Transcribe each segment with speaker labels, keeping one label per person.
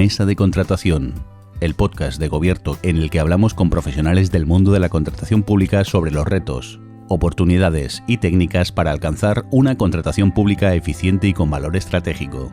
Speaker 1: Mesa de Contratación, el podcast de Gobierto en el que hablamos con profesionales del mundo de la contratación pública sobre los retos, oportunidades y técnicas para alcanzar una contratación pública eficiente y con valor estratégico.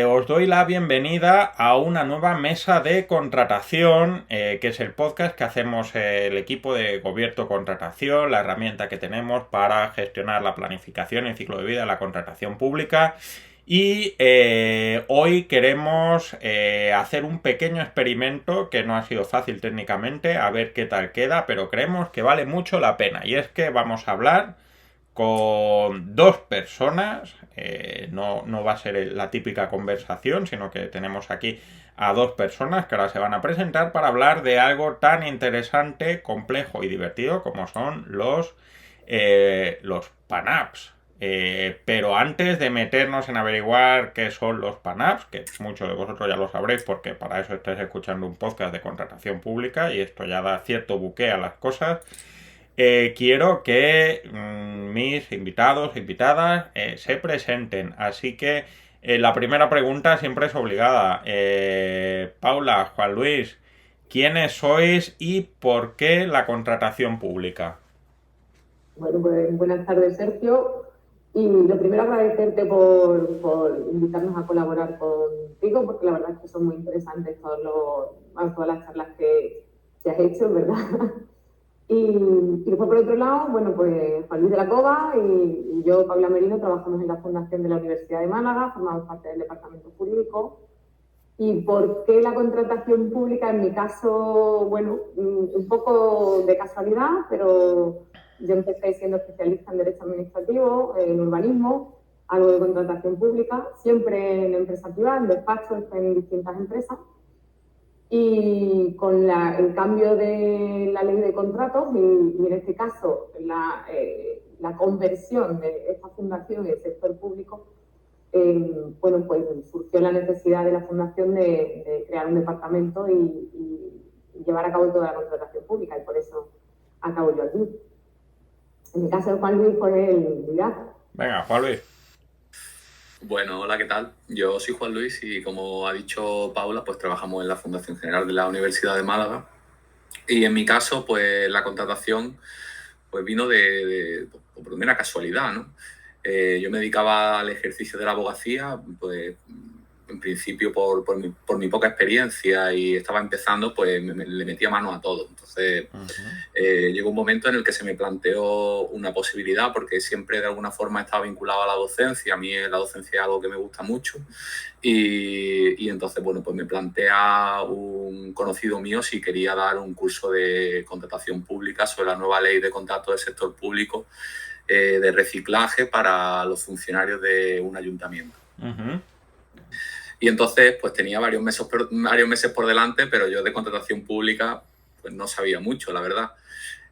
Speaker 2: Os doy la bienvenida a una nueva mesa de contratación, que es el podcast que hacemos el equipo de Gobierto Contratación, la herramienta que tenemos para gestionar la planificación y ciclo de vida de la contratación pública. Y hoy queremos hacer un pequeño experimento que no ha sido fácil técnicamente, a ver qué tal queda, pero creemos que vale mucho la pena. Y es que vamos a hablar con dos personas, no va a ser la típica conversación, sino que tenemos aquí a dos personas que ahora se van a presentar para hablar de algo tan interesante, complejo y divertido como son los PANAPs. Pero antes de meternos en averiguar qué son los PANAPs, que muchos de vosotros ya lo sabréis porque para eso estáis escuchando un podcast de contratación pública y esto ya da cierto buque a las cosas, quiero que mis invitados e invitadas se presenten. Así que la primera pregunta siempre es obligada. Paula, Juan Luis, ¿quiénes sois y por qué la contratación pública?
Speaker 3: Bueno, pues buenas tardes, Sergio. Y lo primero, agradecerte por invitarnos a colaborar contigo, porque la verdad es que son muy interesantes todas las charlas que has hecho, ¿verdad? Y después, por otro lado, bueno, pues Juan Luis de la Cova y yo, Paula Merino, trabajamos en la Fundación de la Universidad de Málaga, formamos parte del Departamento Jurídico. ¿Y por qué la contratación pública? En mi caso, bueno, un poco de casualidad, pero yo empecé siendo especialista en Derecho Administrativo, en urbanismo, algo de contratación pública, siempre en empresa privada, en despachos, en distintas empresas. Y con el cambio de la ley de contratos y en este caso la conversión de esta fundación en el sector público, bueno, pues surgió la necesidad de la fundación de crear un departamento y llevar a cabo toda la contratación pública, y por eso acabo yo aquí. En mi caso, Juan Luis fue el liderazgo.
Speaker 2: Venga, Juan Luis.
Speaker 4: Bueno, hola, ¿qué tal? Yo soy Juan Luis y, como ha dicho Paula, pues trabajamos en la Fundación General de la Universidad de Málaga. Y en mi caso, pues la contratación pues vino por mera casualidad, ¿no? Yo me dedicaba al ejercicio de la abogacía, pues en principio por mi poca experiencia, y estaba empezando, pues le metía mano a todo. Entonces llegó un momento en el que se me planteó una posibilidad, porque siempre de alguna forma estaba vinculado a la docencia. A mí la docencia es algo que me gusta mucho, y entonces, bueno, pues me plantea un conocido mío si quería dar un curso de contratación pública sobre la nueva ley de contratos del sector público, de reciclaje para los funcionarios de un ayuntamiento. Y entonces, pues tenía varios meses por delante, pero yo de contratación pública pues no sabía mucho, la verdad.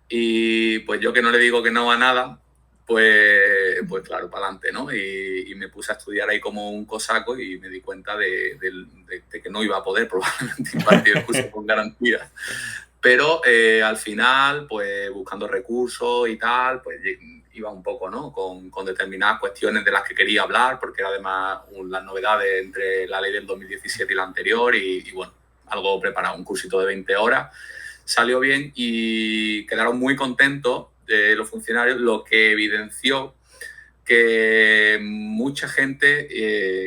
Speaker 4: Y pues yo, que no le digo que no a nada, pues claro, para adelante, ¿no? Y me puse a estudiar ahí como un cosaco, y me di cuenta de que no iba a poder probablemente impartir el curso con garantía. Pero al final, pues buscando recursos y tal, pues iba un poco, ¿no? Con determinadas cuestiones de las que quería hablar, porque era además las novedades entre la ley del 2017 y la anterior, y bueno, algo preparado, un cursito de 20 horas. Salió bien y quedaron muy contentos los funcionarios, lo que evidenció que mucha gente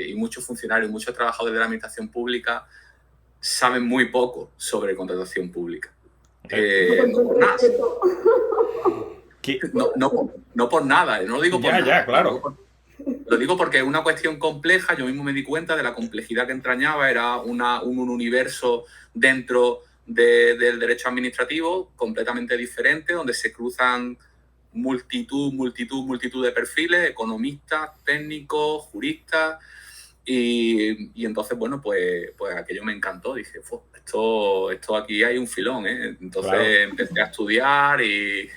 Speaker 4: y muchos funcionarios, muchos trabajadores de la administración pública saben muy poco sobre contratación pública. No por nada, no lo digo por nada.
Speaker 2: Ya, claro.
Speaker 4: Lo digo porque es una cuestión compleja. Yo mismo me di cuenta de la complejidad que entrañaba. Era un universo dentro del derecho administrativo completamente diferente, donde se cruzan multitud de perfiles: economistas, técnicos, juristas. Y entonces, bueno, pues aquello me encantó. Dije, esto aquí hay un filón, ¿eh? Entonces, claro, empecé a estudiar y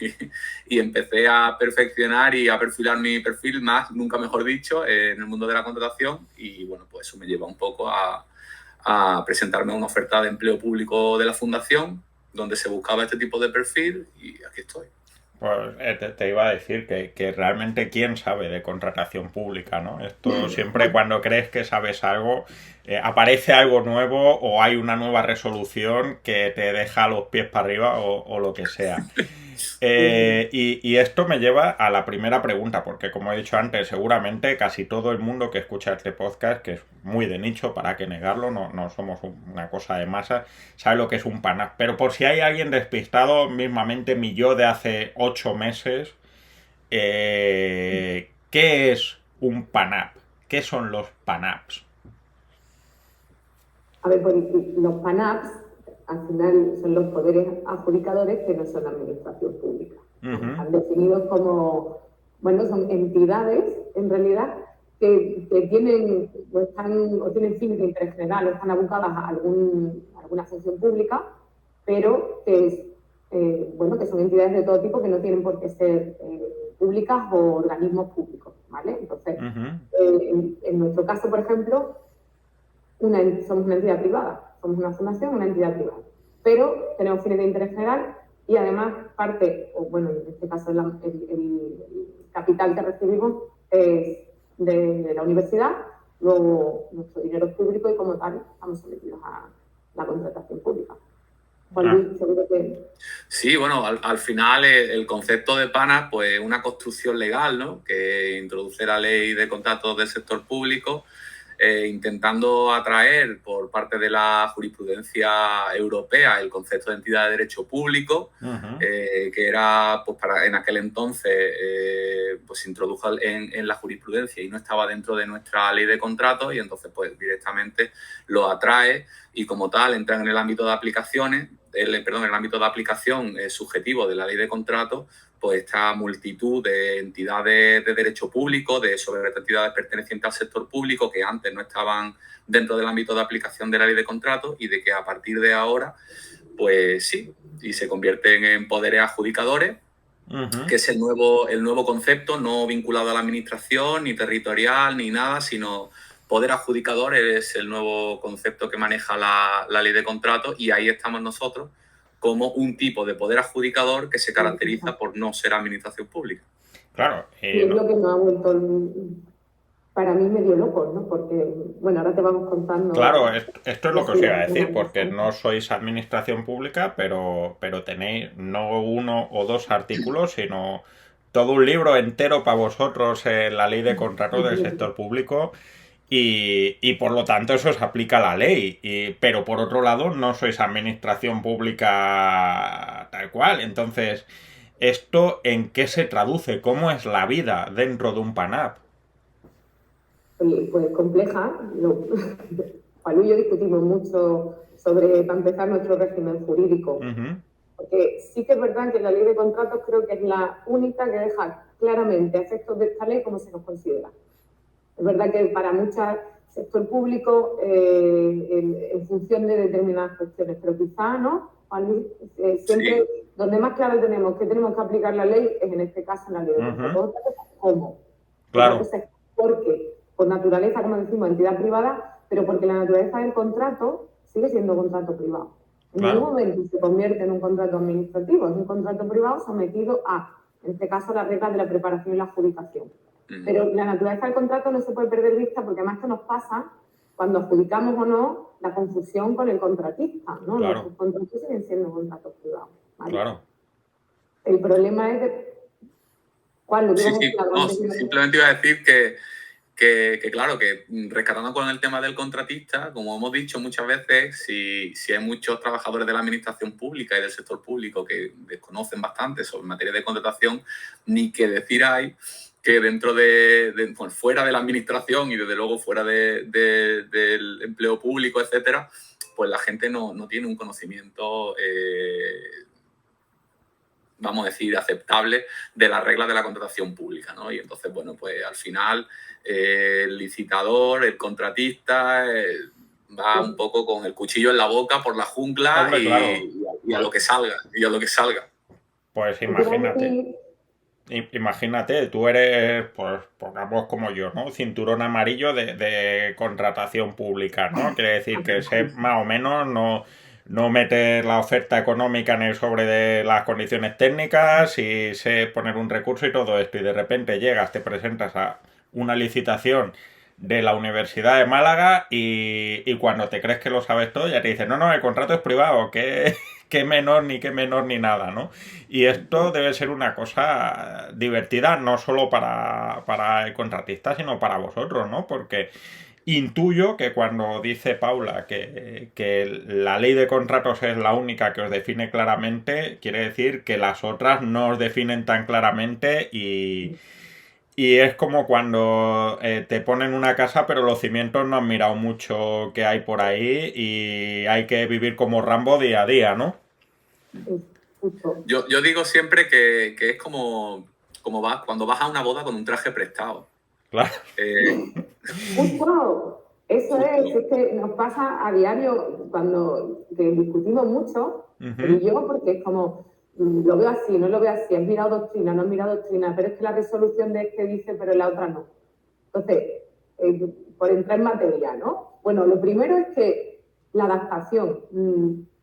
Speaker 4: empecé a perfeccionar y a perfilar mi perfil más, nunca mejor dicho, en el mundo de la contratación. Y bueno, pues eso me lleva un poco a presentarme a una oferta de empleo público de la Fundación, donde se buscaba este tipo de perfil, y aquí estoy.
Speaker 2: Pues te iba a decir que realmente quién sabe de contratación pública, ¿no? Esto siempre cuando crees que sabes algo, aparece algo nuevo o hay una nueva resolución que te deja los pies para arriba o lo que sea. Y esto me lleva a la primera pregunta, porque como he dicho antes, seguramente casi todo el mundo que escucha este podcast, que es muy de nicho, para qué negarlo, no somos una cosa de masa, sabe lo que es un PANAP. Pero por si hay alguien despistado, mismamente mi yo de hace 8 meses, ¿qué es un PANAP? ¿Qué son los PANAPs?
Speaker 3: A ver, pues los PANAPs al final son los poderes adjudicadores que no son la administración pública. Están definidos como, bueno, son entidades en realidad que tienen o tienen fines de interés general o están abocadas a alguna función pública, pero que que son entidades de todo tipo que no tienen por qué ser públicas o organismos públicos, ¿vale? Entonces, en nuestro caso, por ejemplo, somos una entidad privada, somos una fundación, una entidad privada, pero tenemos fines de interés general y además parte, o bueno, en este caso el capital que recibimos es de la universidad, luego nuestro dinero es público y como tal estamos sometidos a la contratación pública. Juan Luis, seguro que...
Speaker 4: Sí, bueno, al final el concepto de PANA, pues una construcción legal, ¿no? Que introduce la ley de contratos del sector público, intentando atraer por parte de la jurisprudencia europea el concepto de entidad de derecho público, que era, pues en aquel entonces, pues se introdujo en la jurisprudencia y no estaba dentro de nuestra ley de contratos y entonces pues directamente lo atrae y como tal entra en el ámbito de aplicaciones, en el ámbito de aplicación subjetivo de la ley de contratos, pues esta multitud de entidades de derecho público, sobre entidades pertenecientes al sector público que antes no estaban dentro del ámbito de aplicación de la ley de contratos y de que a partir de ahora, pues sí, y se convierten en poderes adjudicadores, que es el nuevo concepto, no vinculado a la administración, ni territorial, ni nada, sino poder adjudicador es el nuevo concepto que maneja la ley de contratos y ahí estamos nosotros como un tipo de poder adjudicador que se caracteriza por no ser administración pública.
Speaker 2: Claro.
Speaker 3: Y es lo que nos ha vuelto para mí medio loco, ¿no? Porque, bueno, ahora te vamos contando...
Speaker 2: Claro, esto es lo que os iba a decir, porque no sois administración pública, pero tenéis no uno o dos artículos, sino todo un libro entero para vosotros en la ley de contratos del sector público y por lo tanto eso os aplica la ley. Pero por otro lado no sois administración pública tal cual. Entonces, ¿esto en qué se traduce? ¿Cómo es la vida dentro de un PANAP?
Speaker 3: Pues compleja. Juan y yo discutimos mucho sobre, para empezar, nuestro régimen jurídico. Porque sí que es verdad que la ley de contratos creo que es la única que deja claramente a efectos de esta ley cómo se nos considera. Es verdad que para muchos sector público, en función de determinadas cuestiones, pero quizá, ¿no? Siempre, sí, donde más claro tenemos que aplicar la ley es en este caso en la ley de contratos. Otra cosa es cómo.
Speaker 2: Claro.
Speaker 3: Otra cosa es porque, por naturaleza, como decimos, entidad privada, pero porque la naturaleza del contrato sigue siendo contrato privado. En ningún momento se convierte en un contrato administrativo, es un contrato privado sometido a, en este caso, las reglas de la preparación y la adjudicación. Pero la naturaleza del contrato no se puede perder vista porque además esto nos pasa cuando adjudicamos o no la confusión con el contratista, ¿no?
Speaker 2: Claro.
Speaker 3: Los contratos siguen siendo contratos privados, ¿vale?
Speaker 2: Claro.
Speaker 3: El problema es cuando...
Speaker 4: Simplemente iba a decir que claro, que rescatando con el tema del contratista, como hemos dicho muchas veces, si hay muchos trabajadores de la administración pública y del sector público que desconocen bastante sobre materia de contratación, ni que decir hay que dentro bueno, fuera de la administración y desde luego fuera del empleo público, etcétera, pues la gente no tiene un conocimiento, vamos a decir, aceptable de las reglas de la contratación pública, ¿no? Y entonces, bueno, pues al final el licitador, el contratista, va un poco con el cuchillo en la boca por la jungla. Hombre, y a lo que salga.
Speaker 2: Pues imagínate, tú eres, pues pongamos como yo, ¿no? Cinturón amarillo de contratación pública, ¿no? Quiere decir que sé más o menos, no meter la oferta económica en el sobre de las condiciones técnicas y sé poner un recurso y todo esto, y de repente llegas, te presentas a una licitación de la Universidad de Málaga y cuando te crees que lo sabes todo ya te dicen, no, el contrato es privado, qué menor ni nada, ¿no? Y esto debe ser una cosa divertida no solo para el contratista, sino para vosotros, ¿no? Porque intuyo que cuando dice Paula que la ley de contratos es la única que os define claramente, quiere decir que las otras no os definen tan claramente y es como cuando te ponen una casa pero los cimientos no han mirado mucho que hay por ahí y hay que vivir como Rambo día a día, ¿no?
Speaker 4: Yo digo siempre que es como cuando vas a una boda con un traje prestado.
Speaker 2: Claro.
Speaker 3: Justo, eso es que nos pasa a diario cuando discutimos mucho, y yo, porque es como, lo veo así, no lo veo así, has mirado doctrina, no has mirado doctrina, pero es que la resolución de este dice, pero la otra no. Entonces, por entrar en materia, ¿no? Bueno, lo primero es que la adaptación,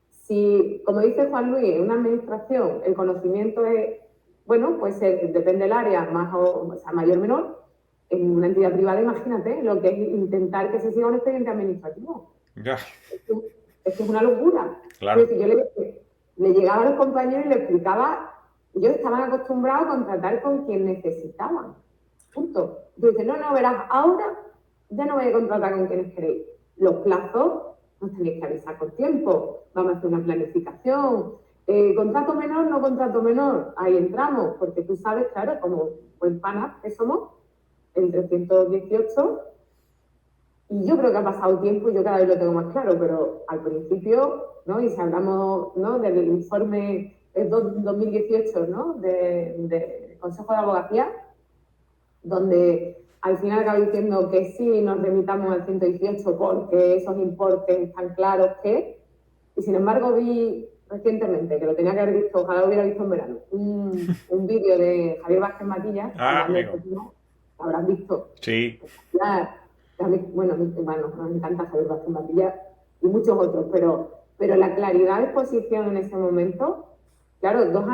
Speaker 3: si, como dice Juan Luis, en una administración el conocimiento es, bueno, pues depende del área, más o sea, mayor o menor. En una entidad privada, imagínate lo que es intentar que se siga un expediente administrativo.
Speaker 2: Ya.
Speaker 3: Es que es una locura.
Speaker 2: Claro.
Speaker 3: Es decir, yo le llegaba a los compañeros y le explicaba, ellos estaban acostumbrados a contratar con quien necesitaban. Punto. Entonces, no, verás, ahora ya no voy a contratar con quienes queréis. Los plazos nos tenéis que avisar con tiempo. Vamos a hacer una planificación. Contrato menor, no contrato menor. Ahí entramos, porque tú sabes, claro, como buen pana que somos, el 318, y yo creo que ha pasado tiempo y yo cada vez lo tengo más claro, pero al principio, ¿no? Y si hablamos, ¿no?, del informe 2018, ¿no?, de Consejo de Abogacía, donde al final acaba diciendo que sí nos remitamos al 118 porque esos importes están claros y sin embargo vi recientemente, que lo tenía que haber visto, ojalá lo hubiera visto en verano, un vídeo de Javier Vázquez Matilla, lo habrás visto.
Speaker 2: Sí.
Speaker 3: Bueno, nos encanta Javier Vázquez Matilla y muchos otros, pero la claridad de exposición en ese momento, claro, a 2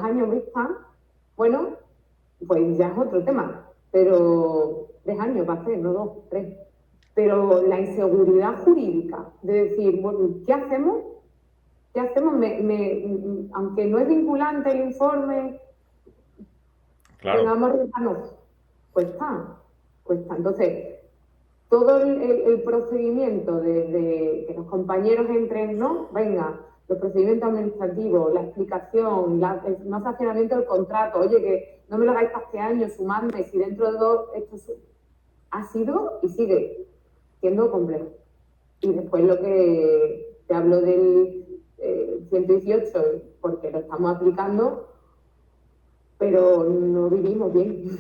Speaker 3: años vista, bueno, pues ya es otro tema, pero 3 años va a ser, no 2, 3. Pero la inseguridad jurídica de decir, bueno, ¿qué hacemos? ¿Qué hacemos? Aunque no es vinculante el informe,
Speaker 2: claro,
Speaker 3: vamos a arriesgarnos. Cuesta. Entonces, todo el procedimiento de que los compañeros entren, ¿no? Venga, los procedimientos administrativos, la explicación, el no sancionamiento del contrato, oye, que no me lo hagáis para este año, sumadme, si dentro de 2, esto ha sido y sigue siendo complejo. Y después lo que te hablo del 118, porque lo estamos aplicando, pero no vivimos bien.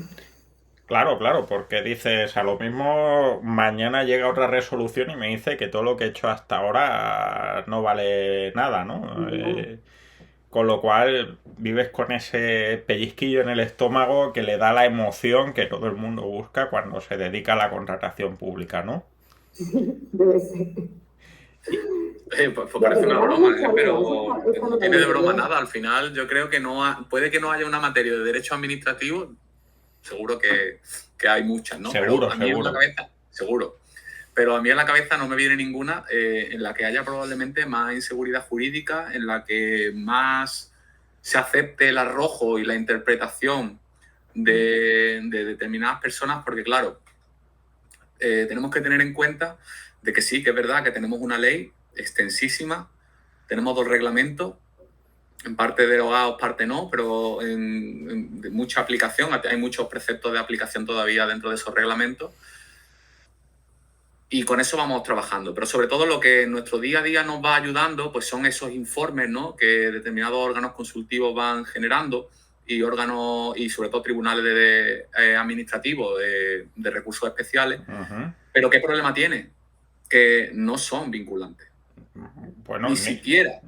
Speaker 2: Claro, porque dices, a lo mismo mañana llega otra resolución y me dice que todo lo que he hecho hasta ahora no vale nada, ¿no? Con lo cual vives con ese pellizquillo en el estómago que le da la emoción que todo el mundo busca cuando se dedica a la contratación pública, ¿no?
Speaker 3: Debe ser.
Speaker 4: Pues parece una broma, pero no tiene de broma nada. Al final yo creo que puede que no haya una materia de derecho administrativo. Seguro que hay muchas, ¿no?
Speaker 2: Seguro.
Speaker 4: En la cabeza, seguro. Pero a mí en la cabeza no me viene ninguna en la que haya probablemente más inseguridad jurídica, en la que más se acepte el arrojo y la interpretación de determinadas personas, porque claro, tenemos que tener en cuenta de que sí, que es verdad que tenemos una ley extensísima, tenemos 2 reglamentos, en parte derogados, parte no, pero de mucha aplicación, hay muchos preceptos de aplicación todavía dentro de esos reglamentos. Y con eso vamos trabajando. Pero sobre todo lo que en nuestro día a día nos va ayudando, pues son esos informes, ¿no?, que determinados órganos consultivos van generando y órganos, y sobre todo tribunales administrativos de recursos especiales.
Speaker 2: Uh-huh.
Speaker 4: Pero ¿qué problema tiene? Que no son vinculantes.
Speaker 2: Bueno,
Speaker 4: ni siquiera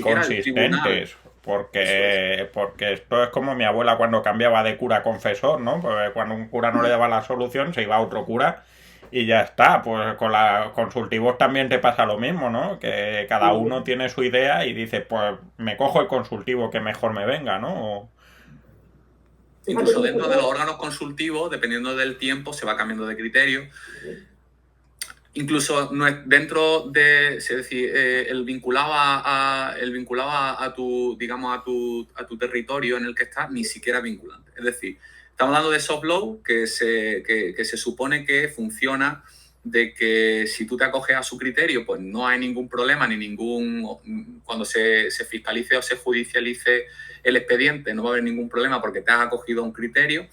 Speaker 2: consistentes, porque esto es como mi abuela cuando cambiaba de cura a confesor, ¿no? Porque cuando un cura no le daba la solución se iba a otro cura y ya está. Pues con los consultivos también te pasa lo mismo, ¿no? Que cada uno tiene su idea y dice, pues me cojo el consultivo que mejor me venga, ¿no?
Speaker 4: Incluso dentro de los órganos consultivos, dependiendo del tiempo, se va cambiando de criterio. Incluso dentro de, es decir, el vinculado a tu, digamos, a tu territorio en el que estás, ni siquiera vinculante. Es decir, estamos hablando de soft law, que se supone que funciona de que si tú te acoges a su criterio, pues no hay ningún problema, cuando se fiscalice o se judicialice el expediente, no va a haber ningún problema porque te has acogido a un criterio,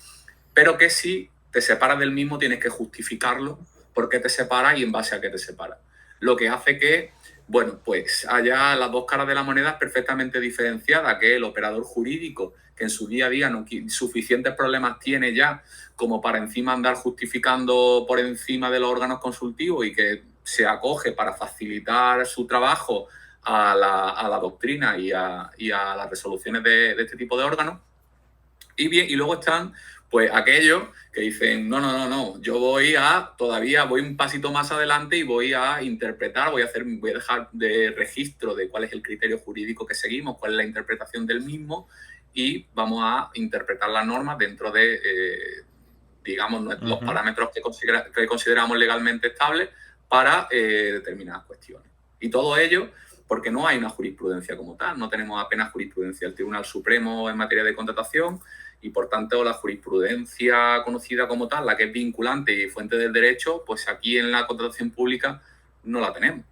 Speaker 4: pero que si te separas del mismo tienes que justificarlo por qué te separa y en base a qué te separa. Lo que hace que, bueno, pues haya las dos caras de la moneda perfectamente diferenciadas, que el operador jurídico, que en su día a día no suficientes problemas tiene ya como para encima andar justificando por encima de los órganos consultivos y que se acoge para facilitar su trabajo a la doctrina y a las resoluciones de este tipo de órganos. Y luego están pues aquellos que dicen, no, yo voy un pasito más adelante y voy a interpretar, voy a dejar de registro de cuál es el criterio jurídico que seguimos, cuál es la interpretación del mismo y vamos a interpretar las normas dentro de, digamos, los parámetros que consideramos legalmente estables para determinadas cuestiones. Y todo ello porque no hay una jurisprudencia como tal, no tenemos apenas jurisprudencia del Tribunal Supremo en materia de contratación y, por tanto, la jurisprudencia conocida como tal, la que es vinculante y fuente del derecho, pues aquí en la contratación pública no la tenemos.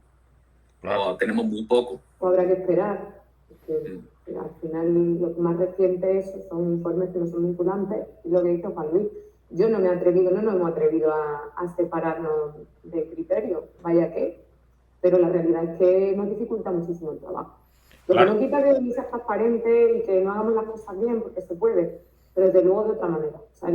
Speaker 4: Claro. O tenemos muy poco.
Speaker 3: Habrá que esperar, porque al final lo más reciente son informes que no son vinculantes, y lo que dice Juan Luis. Yo no nos hemos atrevido a separarnos de criterios, vaya que, pero la realidad es que nos dificulta muchísimo el trabajo. Lo que no quita que sea transparente y que no hagamos las cosas bien, porque se puede, pero desde luego de otra manera. O sea,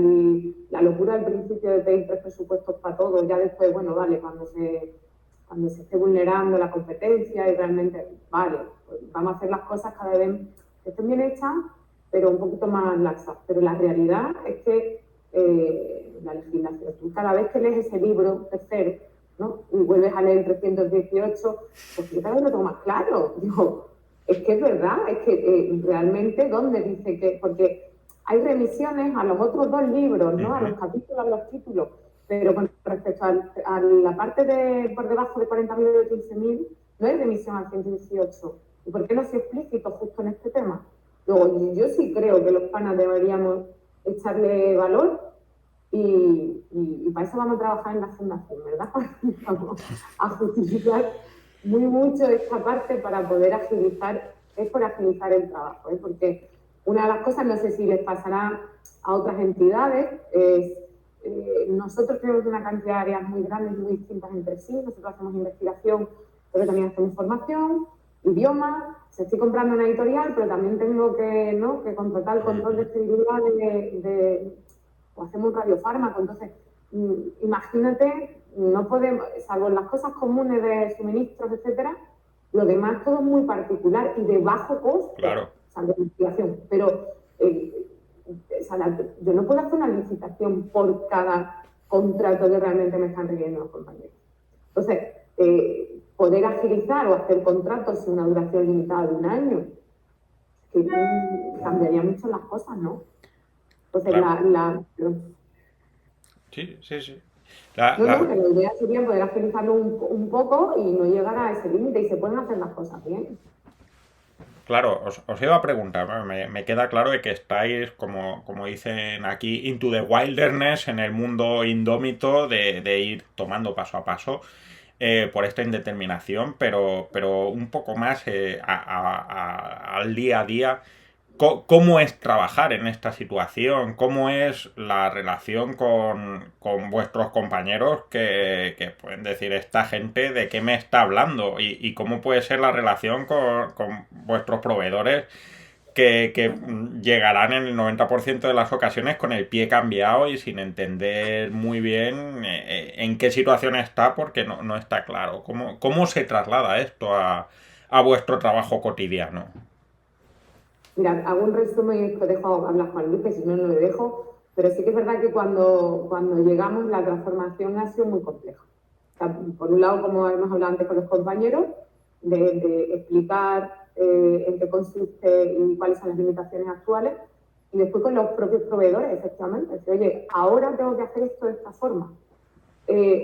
Speaker 3: la locura del principio de pedir 3 presupuestos para todo, ya después, bueno, vale, cuando se esté vulnerando la competencia y realmente, vale, pues vamos a hacer las cosas cada vez que estén bien hechas, pero un poquito más laxas. Pero la realidad es que la legislación, tú cada vez que lees ese libro tercero, ¿no? Y vuelves a leer el 318, pues yo cada vez lo tengo más claro. Digo, es que es verdad, es que realmente, ¿dónde dice que? Porque hay remisiones a los otros 2 libros, ¿no? A los capítulos, a los títulos, pero con respecto a la parte de por debajo de 40.000 o de 15.000, no hay remisión al 118. ¿Y por qué no se explícito justo en este tema? Luego, yo sí creo que los panas deberíamos echarle valor y para eso vamos a trabajar en la fundación, ¿verdad? Vamos a justificar muy mucho esta parte para poder agilizar el trabajo, ¿eh? Porque una de las cosas, no sé si les pasará a otras entidades, es nosotros tenemos una cantidad de áreas muy grandes y muy distintas entre sí. Nosotros hacemos investigación, pero también hacemos formación, idioma. Estoy comprando una editorial, pero también tengo que contratar el control de estabilidad o hacemos un radiofármaco. Entonces, imagínate, no podemos, salvo las cosas comunes de suministros, etcétera, lo demás todo es muy particular y de bajo coste.
Speaker 2: Claro.
Speaker 3: O sea, de investigación. Pero yo no puedo hacer una licitación por cada contrato que realmente me están requiriendo los compañeros. Entonces, poder agilizar o hacer contratos sin una duración limitada de 1 año, que cambiaría mucho las cosas, ¿no? Entonces,
Speaker 2: claro. Sí.
Speaker 3: La idea sería poder agilizarlo un poco y no llegar a ese límite, y se pueden hacer las cosas bien.
Speaker 2: Claro, os iba a preguntar, me queda claro de que estáis, como dicen aquí, into the wilderness, en el mundo indómito de ir tomando paso a paso por esta indeterminación, pero un poco más al día a día. ¿Cómo es trabajar en esta situación? ¿Cómo es la relación con vuestros compañeros que pueden decir, esta gente de qué me está hablando? ¿Y cómo puede ser la relación con vuestros proveedores que llegarán en el 90% de las ocasiones con el pie cambiado y sin entender muy bien en qué situación está, porque no está claro? ¿Cómo se traslada esto a vuestro trabajo cotidiano?
Speaker 3: Mira, hago un resumen y dejo hablar Juan Luis, que si no, no le dejo. Pero sí que es verdad que cuando llegamos la transformación ha sido muy compleja. O sea, por un lado, como hemos hablado antes con los compañeros, de explicar en qué consiste y cuáles son las limitaciones actuales, y después con los propios proveedores, efectivamente. Decir, oye, ahora tengo que hacer esto de esta forma.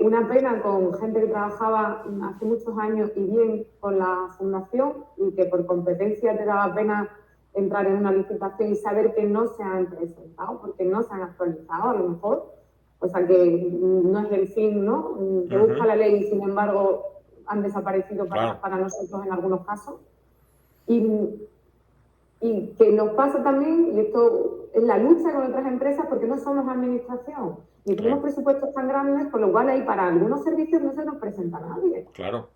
Speaker 3: Una pena con gente que trabajaba hace muchos años y bien con la fundación y que por competencia te daba pena entrar en una licitación y saber que no se han presentado, porque no se han actualizado a lo mejor, o sea que no es el fin, ¿no? Que busca la ley y sin embargo han desaparecido para nosotros en algunos casos. Y que nos pasa también, y esto es la lucha con otras empresas, porque no somos administración, ni tenemos presupuestos tan grandes, con lo cual ahí para algunos servicios no se nos presenta nadie.
Speaker 2: Claro.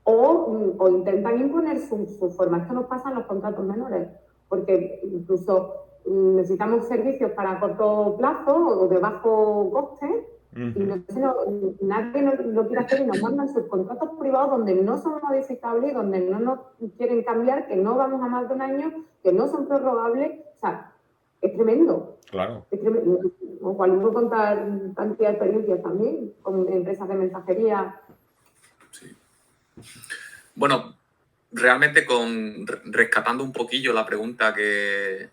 Speaker 3: O intentan imponer su forma. Esto nos pasa en los contratos menores, porque incluso necesitamos servicios para corto plazo o de bajo coste, y nadie lo quiere hacer y nos mandan subcontratos privados donde no son modificables, donde no nos quieren cambiar, que no vamos a más de un año, que no son prorrogables. O sea, es tremendo.
Speaker 2: Claro.
Speaker 3: Es tremendo. O cual puedo contar cantidad de experiencias también con empresas de mensajería.
Speaker 4: Sí. Bueno, realmente rescatando un poquillo la pregunta que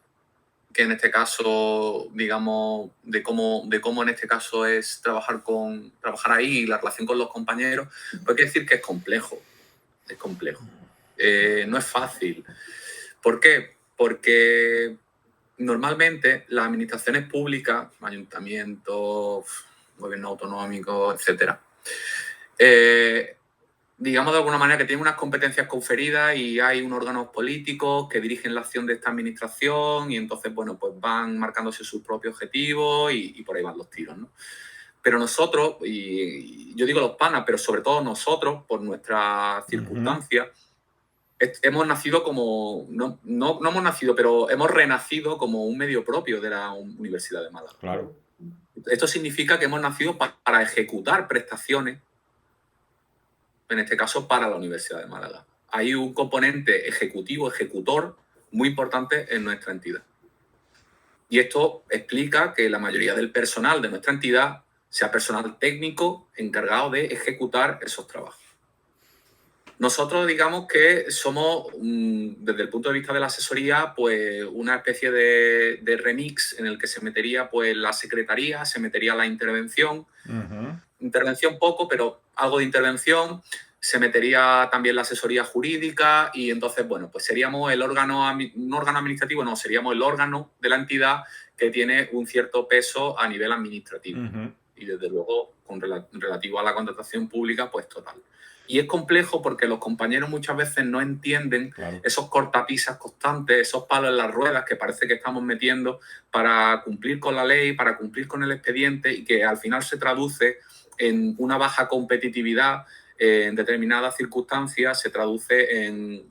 Speaker 4: en este caso, digamos, de cómo en este caso es trabajar ahí y la relación con los compañeros, pues hay que decir que es complejo. No es fácil. ¿Por qué? Porque normalmente las administraciones públicas, ayuntamientos, gobierno autonómico, etcétera, digamos de alguna manera que tienen unas competencias conferidas y hay unos órganos políticos que dirigen la acción de esta administración y entonces, bueno, pues van marcándose sus propios objetivos y por ahí van los tiros, ¿no? Pero nosotros, y yo digo los panas, pero sobre todo nosotros, por nuestras circunstancias, hemos nacido como, no hemos nacido, pero hemos renacido como un medio propio de la Universidad de Málaga.
Speaker 2: Claro.
Speaker 4: Esto significa que hemos nacido para ejecutar prestaciones, en este caso para la Universidad de Málaga. Hay un componente ejecutor, muy importante en nuestra entidad. Y esto explica que la mayoría del personal de nuestra entidad sea personal técnico encargado de ejecutar esos trabajos. Nosotros digamos que somos, desde el punto de vista de la asesoría, pues una especie de remix en el que se metería pues la secretaría, se metería la intervención, intervención poco, pero algo de intervención, se metería también la asesoría jurídica y entonces, bueno, pues seríamos un órgano administrativo, no, seríamos el órgano de la entidad que tiene un cierto peso a nivel administrativo. Y desde luego, relativo a la contratación pública, pues total. Y es complejo porque los compañeros muchas veces no entienden esos cortapisas constantes, esos palos en las ruedas que parece que estamos metiendo para cumplir con la ley, para cumplir con el expediente y que al final se traduce en una baja competitividad en determinadas circunstancias, se traduce en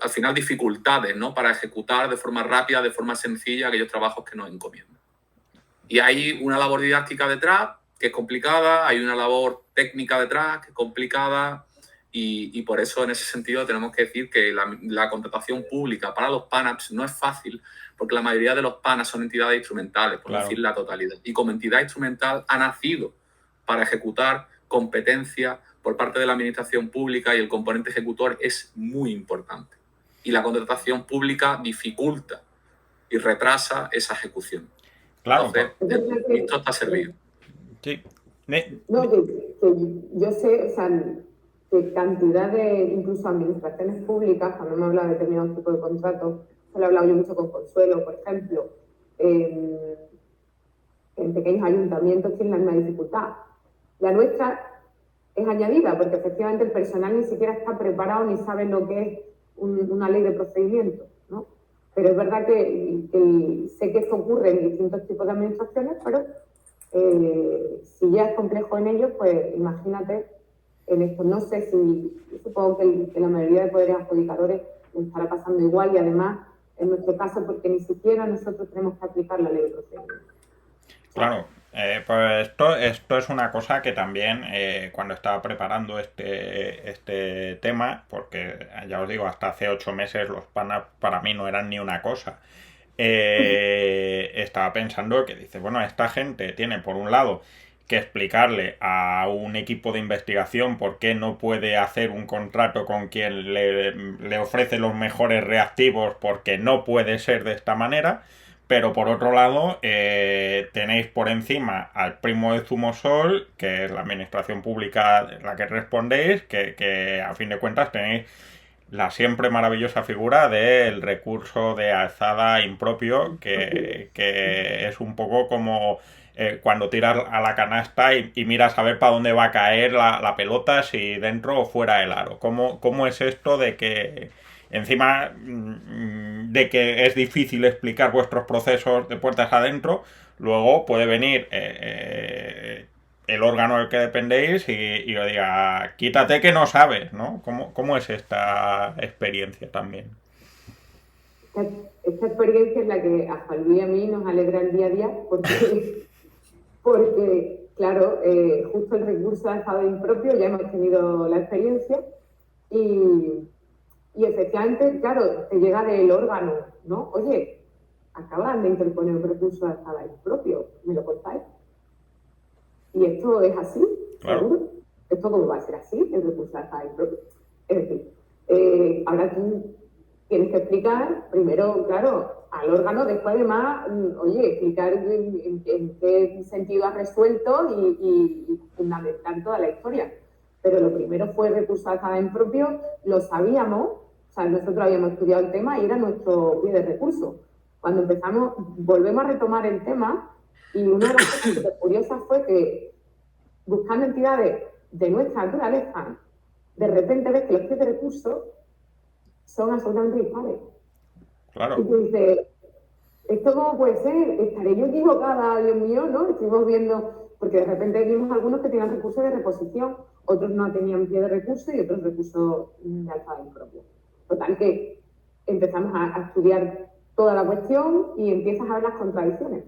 Speaker 4: al final dificultades, ¿no? Para ejecutar de forma rápida, de forma sencilla aquellos trabajos que nos encomiendan. Y hay una labor didáctica detrás que es complicada, hay una labor técnica detrás que es complicada y por eso en ese sentido tenemos que decir que la contratación pública para los PANAPs no es fácil porque la mayoría de los PANAPs son entidades instrumentales, por decir la totalidad. Y como entidad instrumental ha nacido para ejecutar competencias por parte de la administración pública y el componente ejecutor es muy importante. Y la contratación pública dificulta y retrasa esa ejecución.
Speaker 2: Claro.
Speaker 4: Entonces, esto está servido.
Speaker 2: Sí.
Speaker 3: No, que yo sé, o sea, que cantidad de, incluso administraciones públicas, cuando me habla de determinados tipos de contratos, se lo he hablado yo mucho con Consuelo, por ejemplo, en pequeños ayuntamientos tienen la misma dificultad. La nuestra es añadida, porque efectivamente el personal ni siquiera está preparado ni sabe lo que es una ley de procedimiento, ¿no? Pero es verdad que sé que esto ocurre en distintos tipos de administraciones, pero si ya es complejo en ellos, pues imagínate en esto. No sé si, supongo que la mayoría de poderes adjudicadores estará pasando igual y además, en nuestro caso, porque ni siquiera nosotros tenemos que aplicar la ley de procedimiento.
Speaker 2: Claro, pues esto es una cosa que también cuando estaba preparando este tema, porque ya os digo, hasta hace 8 meses los PANAP para mí no eran ni una cosa. estaba pensando que dice, bueno, esta gente tiene por un lado que explicarle a un equipo de investigación por qué no puede hacer un contrato con quien le ofrece los mejores reactivos porque no puede ser de esta manera, pero por otro lado tenéis por encima al primo de Zumosol, que es la administración pública a la que respondéis, que a fin de cuentas tenéis la siempre maravillosa figura del recurso de alzada impropio, que es un poco como cuando tiras a la canasta y miras a ver para dónde va a caer la pelota, si dentro o fuera del aro. ¿Cómo es esto de que encima de que es difícil explicar vuestros procesos de puertas adentro, luego puede venir el órgano del que dependéis y os diga, quítate que no sabes, ¿no? ¿Cómo es esta experiencia también?
Speaker 3: Esta experiencia es la que a Juan Luis y a mí nos alegra el día a día porque claro, justo el recurso de estado impropio ya hemos tenido la experiencia y efectivamente, claro, te llega del órgano, ¿no? Oye, acaban de interponer un recurso de estado impropio, ¿me lo contáis? Y esto es así,
Speaker 2: Claro.
Speaker 3: seguro. Esto cómo va a ser así, el recurso de estado impropio. Es decir, ahora tú tienes que explicar, primero, claro, al órgano, después además, oye, explicar en qué sentido has resuelto y fundamentar toda la historia. Pero lo primero fue el recurso de estado impropio, lo sabíamos, o sea, nosotros habíamos estudiado el tema y era nuestro pie de recurso. Cuando empezamos, volvemos a retomar el tema y una de las cosas curiosas fue que buscando entidades de nuestra naturaleza, de repente ves que los pies de recurso son absolutamente dispares.
Speaker 2: Claro.
Speaker 3: Y tú dices, ¿esto cómo puede ser? ¿Estaré yo equivocada, Dios mío? ¿No? Estuvimos viendo, porque de repente vimos algunos que tenían recursos de reposición, otros no tenían pie de recurso y otros recursos de alzada impropio. Total que empezamos a estudiar toda la cuestión y empiezas a ver las contradicciones.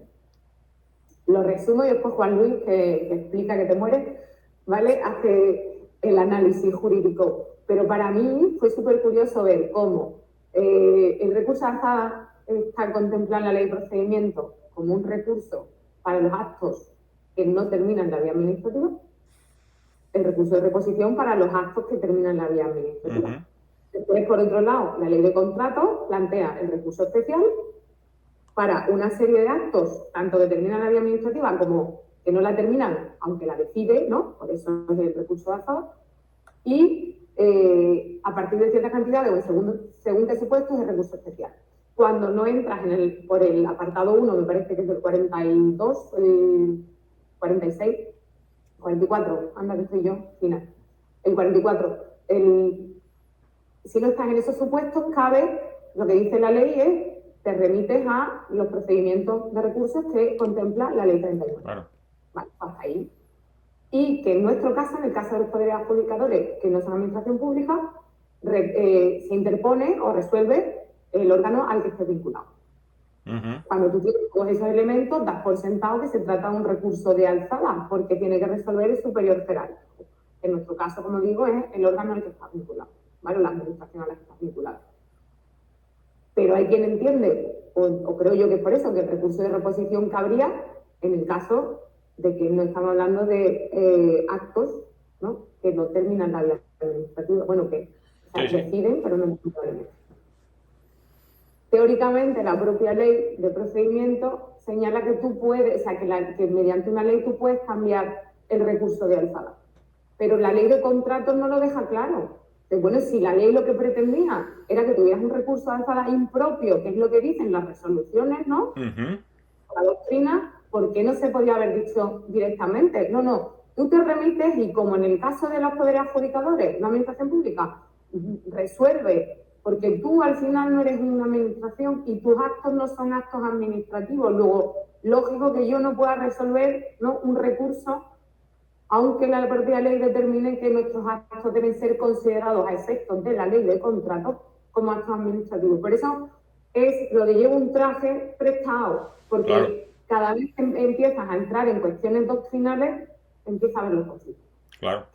Speaker 3: Lo resumo y después Juan Luis, que explica que te mueres, ¿vale? Hace el análisis jurídico. Pero para mí fue súper curioso ver cómo el recurso de alzada está contemplado en la ley de procedimiento como un recurso para los actos que no terminan en la vía administrativa, el recurso de reposición para los actos que terminan en la vía administrativa. Después, por otro lado, la ley de contratos plantea el recurso especial para una serie de actos, tanto que terminan la vía administrativa como que no la terminan, aunque la decide, ¿no? Por eso es el recurso de alzada. Y a partir de ciertas cantidades o según qué supuesto es el recurso especial. Cuando no entras por el apartado 1, me parece que es el 42, 46, 44, anda que estoy yo, final. El 44. Si no estás en esos supuestos, cabe, lo que dice la ley es, te remites a los procedimientos de recursos que contempla la ley 39.
Speaker 2: Claro.
Speaker 3: Vale, hasta ahí. Y que en nuestro caso, en el caso de los poderes adjudicadores que no son administración pública, se interpone o resuelve el órgano al que esté vinculado. Cuando tú tienes todos esos elementos, das por sentado que se trata de un recurso de alzada, porque tiene que resolver el superior jerárquico. En nuestro caso, como digo, es el órgano al que está vinculado, ¿vale? La administración a la que está vinculada. Pero hay quien entiende, o creo yo que es por eso, que el recurso de reposición cabría en el caso de que no estamos hablando de actos, ¿no? Que no terminan la vía administrativa, bueno, que deciden, pero no necesariamente. Teóricamente, la propia ley de procedimiento señala que tú puedes, o sea, que mediante una ley tú puedes cambiar el recurso de alzada. Pero la ley de contratos no lo deja claro. Bueno, si la ley lo que pretendía era que tuvieras un recurso de alzada impropio, que es lo que dicen las resoluciones, ¿no? La doctrina, ¿por qué no se podía haber dicho directamente? No, tú te remites y como en el caso de los poderes adjudicadores, la administración pública resuelve, porque tú al final no eres una administración y tus actos no son actos administrativos. Luego, lógico que yo no pueda resolver, ¿no?, un recurso, aunque la propia ley determine que nuestros actos deben ser considerados a efectos de la ley de contratos como actos administrativos. Por eso es lo de llevo un traje prestado, porque claro, cada vez que empiezas a entrar en cuestiones doctrinales, empiezas a ver los conflictos.
Speaker 2: Claro.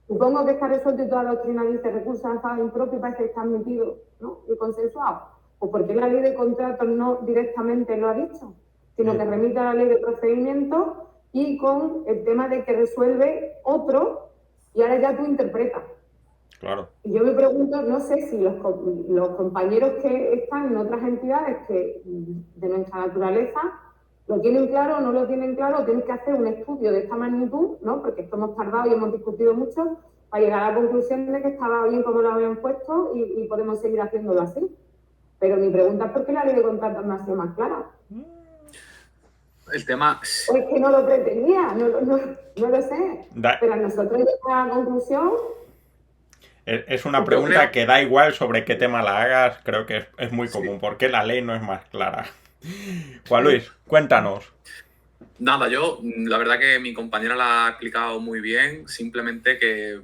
Speaker 3: Supongo que está resuelto y toda la doctrina dice recursos de alzada impropio, parece que está admitido, ¿no?, y consensuado. Pues ¿por qué la ley de contratos no directamente lo ha dicho? Sino que remite a la ley de procedimientos y con el tema de que resuelve otro y ahora ya tú interpretas.
Speaker 2: Claro.
Speaker 3: Y yo me pregunto, no sé si los compañeros que están en otras entidades que de nuestra naturaleza lo tienen claro o no lo tienen claro, o tienen que hacer un estudio de esta magnitud, ¿no? Porque esto hemos tardado y hemos discutido mucho para llegar a la conclusión de que estaba bien como lo habían puesto y podemos seguir haciéndolo así. Pero mi pregunta es por qué la ley de contratos no ha sido más clara.
Speaker 4: El tema...
Speaker 3: O es que no lo pretendía, no lo sé. Pero a nosotros llegamos a la conclusión...
Speaker 2: Es una pregunta que da igual sobre qué tema la hagas, creo que es muy común. ¿Por qué la ley no es más clara? Juan Luis, cuéntanos.
Speaker 4: Nada, la verdad que mi compañera la ha explicado muy bien, simplemente que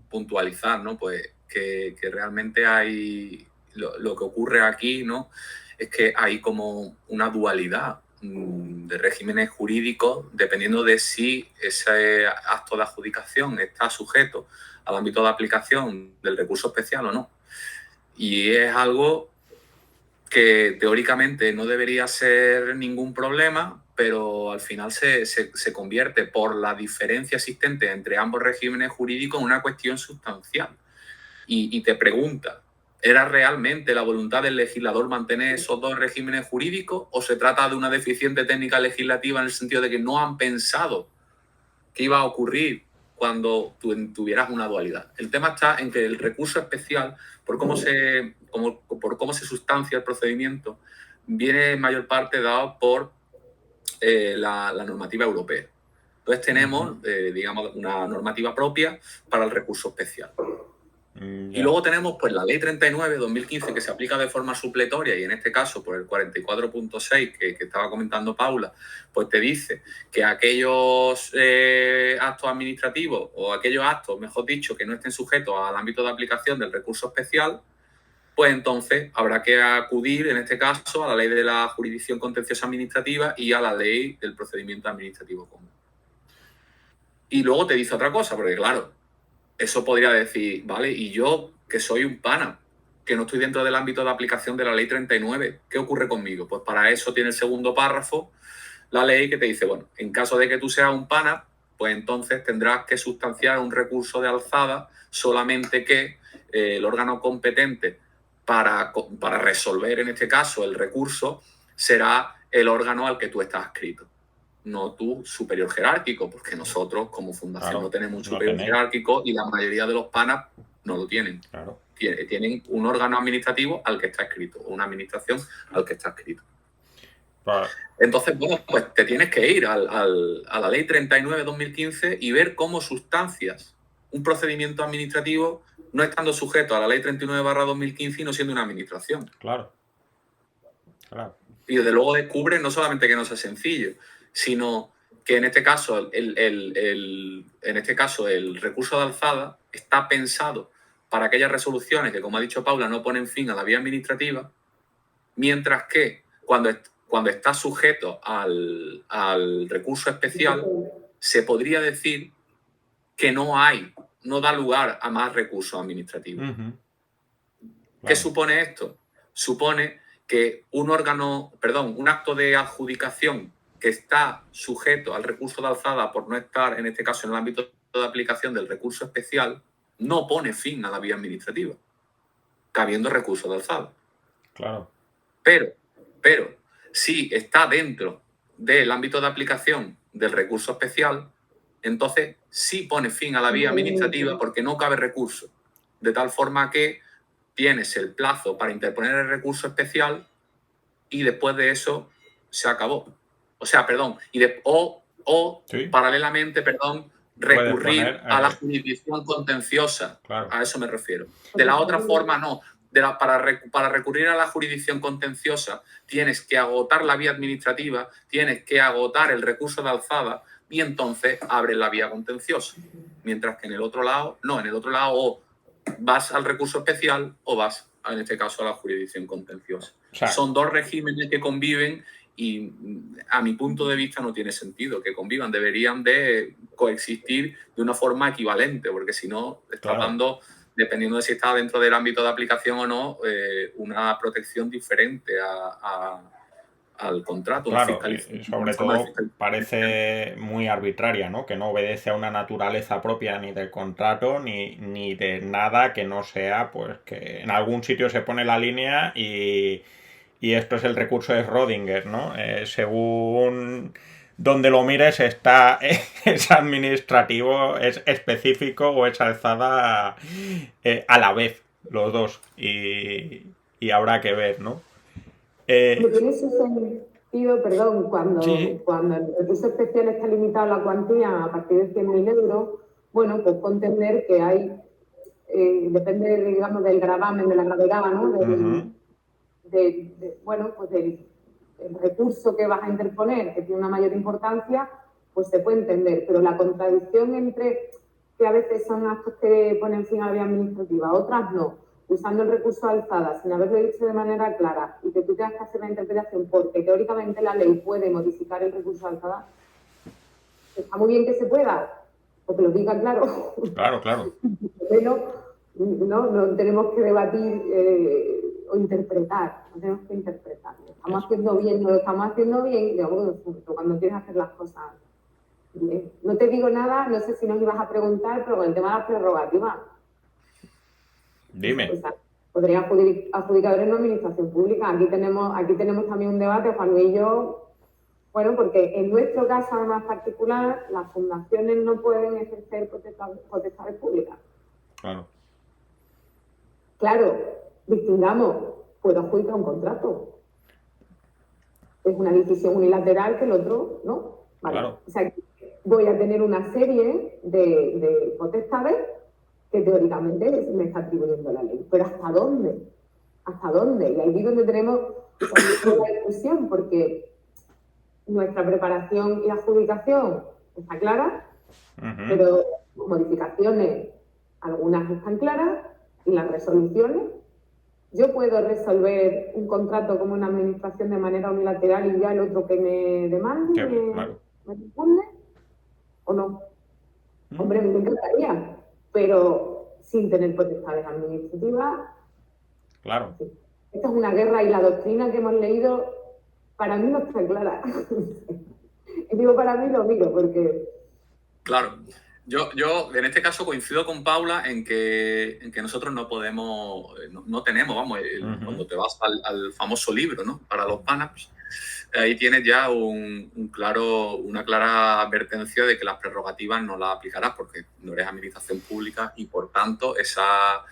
Speaker 4: puntualizar, ¿no? Pues que realmente hay, lo que ocurre aquí, ¿no? Es que hay como una dualidad de regímenes jurídicos dependiendo de si ese acto de adjudicación está sujeto al ámbito de aplicación del recurso especial o no. Y es algo que teóricamente no debería ser ningún problema, pero al final se convierte por la diferencia existente entre ambos regímenes jurídicos en una cuestión sustancial. Y te pregunta, ¿era realmente la voluntad del legislador mantener esos dos regímenes jurídicos o se trata de una deficiente técnica legislativa en el sentido de que no han pensado qué iba a ocurrir cuando tuvieras una dualidad? El tema está en que el recurso especial, por cómo se sustancia el procedimiento, viene en mayor parte dado por la normativa europea. Entonces tenemos, digamos, una normativa propia para el recurso especial. Y luego tenemos pues la Ley 39/2015 que se aplica de forma supletoria y en este caso por el 44.6 que estaba comentando Paula, pues te dice que aquellos actos administrativos o aquellos actos, mejor dicho, que no estén sujetos al ámbito de aplicación del recurso especial, pues entonces habrá que acudir en este caso a la Ley de la Jurisdicción Contenciosa Administrativa y a la Ley del Procedimiento Administrativo Común. Y luego te dice otra cosa, porque claro, eso podría decir, vale, y yo, que soy un pana, que no estoy dentro del ámbito de aplicación de la Ley 39, ¿qué ocurre conmigo? Pues para eso tiene el segundo párrafo la ley que te dice, bueno, en caso de que tú seas un pana, pues entonces tendrás que sustanciar un recurso de alzada, solamente que el órgano competente para resolver, en este caso, el recurso, será el órgano al que tú estás adscrito, no tu superior jerárquico, porque nosotros como fundación no tenemos un superior jerárquico y la mayoría de los panas no lo tienen.
Speaker 2: Claro.
Speaker 4: Tienen un órgano administrativo al que está adscrito, o una administración al que está adscrito.
Speaker 2: Claro.
Speaker 4: Entonces, bueno, pues te tienes que ir a la Ley 39/2015 y ver cómo sustancias un procedimiento administrativo no estando sujeto a la Ley 39/2015 y no siendo una administración.
Speaker 2: Claro. Claro.
Speaker 4: Y desde luego descubre no solamente que no sea sencillo, sino que en este caso el recurso de alzada está pensado para aquellas resoluciones que, como ha dicho Paula, no ponen fin a la vía administrativa, mientras que cuando está sujeto al recurso especial, se podría decir que no da lugar a más recursos administrativos.
Speaker 2: Claro.
Speaker 4: ¿Qué supone esto? Supone que un acto de adjudicación que está sujeto al recurso de alzada por no estar, en este caso, en el ámbito de aplicación del recurso especial, no pone fin a la vía administrativa, cabiendo recurso de alzada.
Speaker 2: Claro.
Speaker 4: Pero si está dentro del ámbito de aplicación del recurso especial, entonces sí pone fin a la vía administrativa porque no cabe recurso, de tal forma que tienes el plazo para interponer el recurso especial y después de eso se acabó. O sea, perdón,
Speaker 2: Sí.
Speaker 4: Paralelamente, recurrir a la jurisdicción contenciosa.
Speaker 2: Claro.
Speaker 4: A eso me refiero. De la otra forma, no. Para recurrir a la jurisdicción contenciosa tienes que agotar la vía administrativa, tienes que agotar el recurso de alzada y entonces abres la vía contenciosa. Mientras que en el otro lado, no, en el otro lado o vas al recurso especial o vas, en este caso, a la jurisdicción contenciosa.
Speaker 2: O sea,
Speaker 4: son dos regímenes que conviven y a mi punto de vista no tiene sentido que convivan. Deberían de coexistir de una forma equivalente, porque si no, estás dando dependiendo de si está dentro del ámbito de aplicación o no, una protección diferente al contrato.
Speaker 2: Claro, y sobre todo parece muy arbitraria, ¿no? Que no obedece a una naturaleza propia ni del contrato ni de nada que no sea, pues que en algún sitio se pone la línea y esto es el recurso de Schrödinger, ¿no? Según donde lo mires está es administrativo, es específico o es alzada a la vez, los dos. Y habrá que ver, ¿no?
Speaker 3: Pero tiene su sentido, perdón, cuando el recurso especial está limitado a la cuantía a partir de 100.000 euros, bueno, pues puedo entender que hay, depende, digamos, del gravamen, de la gravedad, ¿no? Bueno, pues del recurso que vas a interponer, que tiene una mayor importancia, pues se puede entender. Pero la contradicción entre que a veces son actos que ponen fin a la vía administrativa, otras no, usando el recurso de alzada sin haberlo dicho de manera clara y que tú tengas que hacer la interpretación porque teóricamente la ley puede modificar el recurso de alzada, está muy bien que se pueda, porque lo digan claro.
Speaker 2: Claro.
Speaker 3: Pero no tenemos que debatir o interpretar, no tenemos que interpretar. Lo estamos haciendo bien, no lo estamos haciendo bien, digamos, cuando quieres hacer las cosas bien. No te digo nada, no sé si nos ibas a preguntar, pero con el tema de las prerrogativas.
Speaker 2: Dime.
Speaker 3: O sea, podría adjudicadores en una administración pública. Aquí tenemos también un debate, Juan Luis y yo, bueno, porque en nuestro caso, además particular, las fundaciones no pueden ejercer potestades públicas. Claro, distingamos, puedo adjudicar un contrato. Es una decisión unilateral que el otro no. Vale.
Speaker 2: Claro.
Speaker 3: O sea, voy a tener una serie de potestades que teóricamente me está atribuyendo la ley. Pero ¿hasta dónde? ¿Hasta dónde? Y ahí es donde tenemos la discusión, porque nuestra preparación y adjudicación está clara, pero modificaciones, algunas están claras, y las resoluciones. Yo puedo resolver un contrato como una administración de manera unilateral y ya el otro que me demande me responde, ¿o no? Hombre, me encantaría, pero sin tener potestades administrativas.
Speaker 2: Claro.
Speaker 3: Sí. Esta es una guerra y la doctrina que hemos leído para mí no está clara. Y digo para mí lo miro porque...
Speaker 4: Claro. Yo en este caso coincido con Paula en que nosotros no podemos, no tenemos, vamos, cuando te vas al famoso libro, ¿no? Para los PANAPs, ahí tienes ya una clara advertencia de que las prerrogativas no las aplicarás porque no eres administración pública y por tanto esa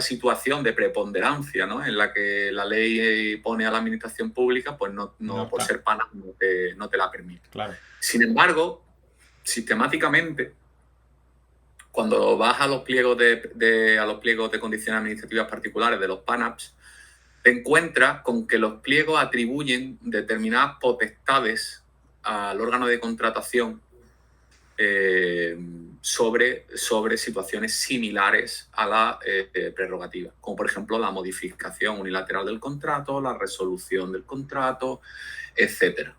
Speaker 4: situación de preponderancia, ¿no? En la que la ley pone a la administración pública, pues no por ser PANAP no te la permite.
Speaker 2: Claro.
Speaker 4: Sin embargo, sistemáticamente, cuando vas a los pliegos de condiciones administrativas particulares de los PANAPs, te encuentras con que los pliegos atribuyen determinadas potestades al órgano de contratación sobre situaciones similares a la prerrogativa, como por ejemplo la modificación unilateral del contrato, la resolución del contrato, etcétera.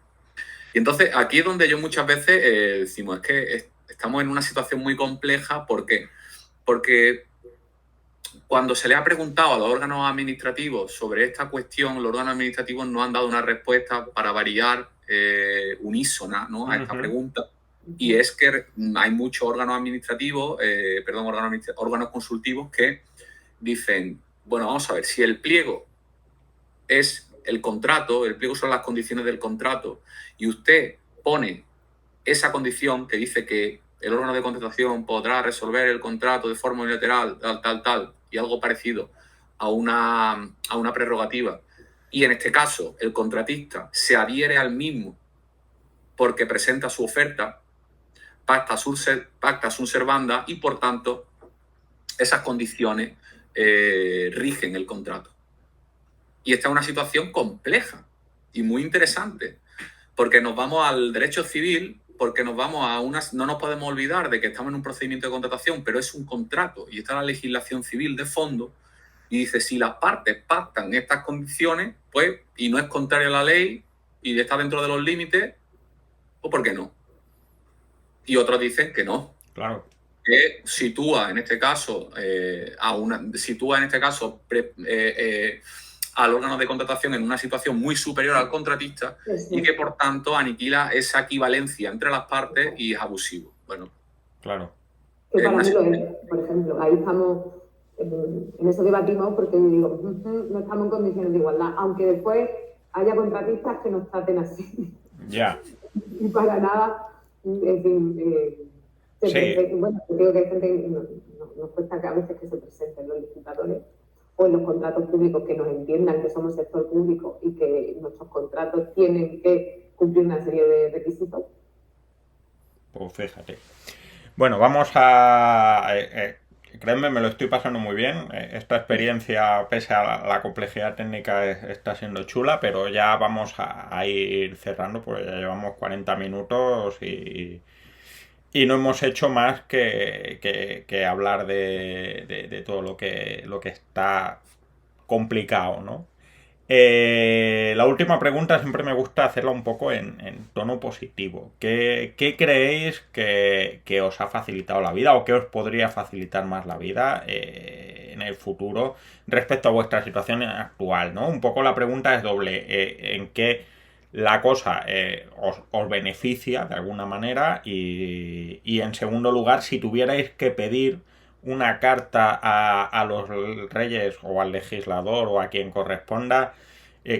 Speaker 4: Y entonces aquí es donde yo muchas veces decimos, es que estamos en una situación muy compleja. ¿Por qué? Porque cuando se le ha preguntado a los órganos administrativos sobre esta cuestión, los órganos administrativos no han dado una respuesta para variar unísona, ¿no? A esta pregunta. Y es que hay muchos órganos administrativos, órganos consultivos que dicen, bueno, vamos a ver, si el pliego es el contrato, el pliego son las condiciones del contrato, y usted pone esa condición que dice que el órgano de contratación podrá resolver el contrato de forma unilateral, tal, y algo parecido a una prerrogativa, y en este caso el contratista se adhiere al mismo porque presenta su oferta, pacta sunt servanda, y por tanto esas condiciones rigen el contrato. Y esta es una situación compleja y muy interesante, porque nos vamos al derecho civil, porque nos vamos no nos podemos olvidar de que estamos en un procedimiento de contratación, pero es un contrato y está la legislación civil de fondo, y dice, si las partes pactan estas condiciones, pues, y no es contrario a la ley y está dentro de los límites, pues ¿por qué no? Y otros dicen que no.
Speaker 2: Claro.
Speaker 4: que sitúa en este caso al órgano de contratación en una situación muy superior al contratista y que por tanto aniquila esa equivalencia entre las partes y es abusivo. Bueno,
Speaker 2: claro.
Speaker 3: Que para mí lo es, por ejemplo, ahí estamos, en eso debatimos porque yo digo, no estamos en condiciones de igualdad, aunque después haya contratistas que nos traten así.
Speaker 2: Ya.
Speaker 3: Y para nada, en fin, bueno, creo que hay gente que nos cuesta que a veces que se presenten los licitadores o en los contratos públicos que nos entiendan que somos sector público y que nuestros contratos tienen que cumplir una serie de requisitos.
Speaker 2: Pues fíjate. Bueno, vamos a... créeme, me lo estoy pasando muy bien. Esta experiencia, pese a la complejidad técnica, está siendo chula, pero ya vamos a ir cerrando, porque ya llevamos 40 minutos y no hemos hecho más que hablar de todo lo que está complicado, ¿no? La última pregunta siempre me gusta hacerla un poco en tono positivo. ¿Qué creéis que os ha facilitado la vida o qué os podría facilitar más la vida en el futuro respecto a vuestra situación actual, ¿no? Un poco la pregunta es doble. ¿En qué la cosa os beneficia de alguna manera? Y en segundo lugar, si tuvierais que pedir una carta a los reyes o al legislador o a quien corresponda,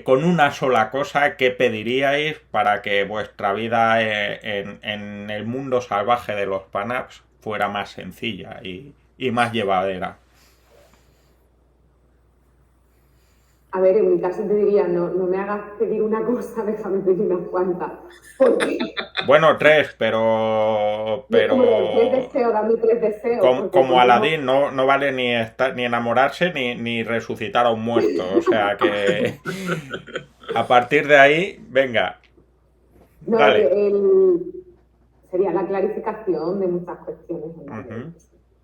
Speaker 2: con una sola cosa, ¿qué pediríais para que vuestra vida en el mundo salvaje de los PANAPs fuera más sencilla y más llevadera?
Speaker 3: A ver, en mi caso te diría, no me hagas pedir una cosa, déjame pedir unas cuantas. Porque...
Speaker 2: Bueno, 3, pero...
Speaker 3: Como 3 deseos, dame 3 deseos.
Speaker 2: Como Aladín, no vale ni enamorarse ni resucitar a un muerto. O sea que... A partir de ahí, venga.
Speaker 3: No,
Speaker 2: dale.
Speaker 3: Sería la clarificación de muchas cuestiones en la ley,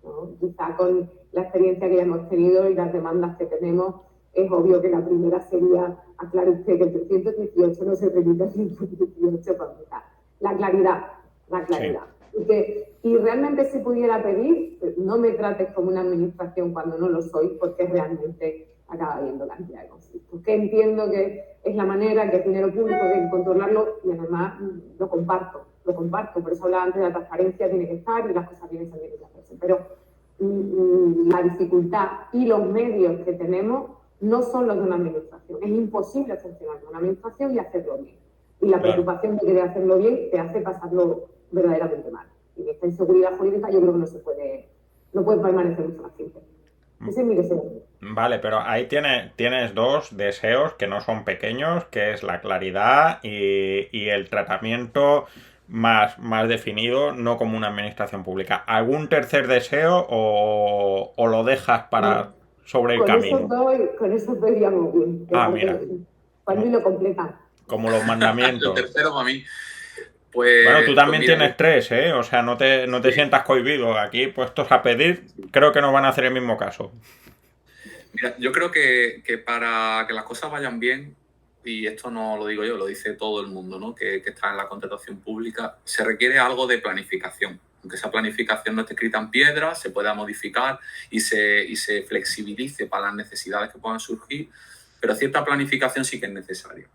Speaker 3: ¿no? Quizá con la experiencia que ya hemos tenido y las demandas que tenemos, es obvio que la primera sería, aclare usted que el 318 no se repite el 118 para mitad. La claridad. Sí. Y realmente si pudiera pedir, no me trates como una administración cuando no lo soy, porque realmente acaba habiendo cantidad de conflictos. Que entiendo que es la manera, que es dinero público, que hay que controlarlo y además lo comparto. Por eso hablaba antes de la transparencia, tiene que estar y las cosas tienen que hacerse. Pero la dificultad y los medios que tenemos no son los de una administración. Es imposible funcionar con una administración y hacerlo bien. Y la preocupación de querer hacerlo bien te hace pasarlo verdaderamente mal. Y esta inseguridad jurídica yo creo que no puede permanecer mucho más tiempo. Ese es mi deseo.
Speaker 2: Vale, pero ahí tienes 2 deseos que no son pequeños, que es la claridad y el tratamiento más definido, no como una administración pública. ¿Algún tercer deseo o lo dejas para sobre el camino?
Speaker 3: Con eso estoy ya muy bien.
Speaker 2: Mira.
Speaker 3: Para mí lo completan.
Speaker 2: Como los mandamientos.
Speaker 4: El tercero para mí. Pues,
Speaker 2: bueno, tú también tienes 3, ¿eh? O sea, no te sientas cohibido. Aquí, puestos a pedir, creo que nos van a hacer el mismo caso.
Speaker 4: Mira, yo creo que para que las cosas vayan bien, y esto no lo digo yo, lo dice todo el mundo, ¿no? que está en la contratación pública, se requiere algo de planificación. Aunque esa planificación no esté escrita en piedra, se pueda modificar y se flexibilice para las necesidades que puedan surgir, pero cierta planificación sí que es necesaria.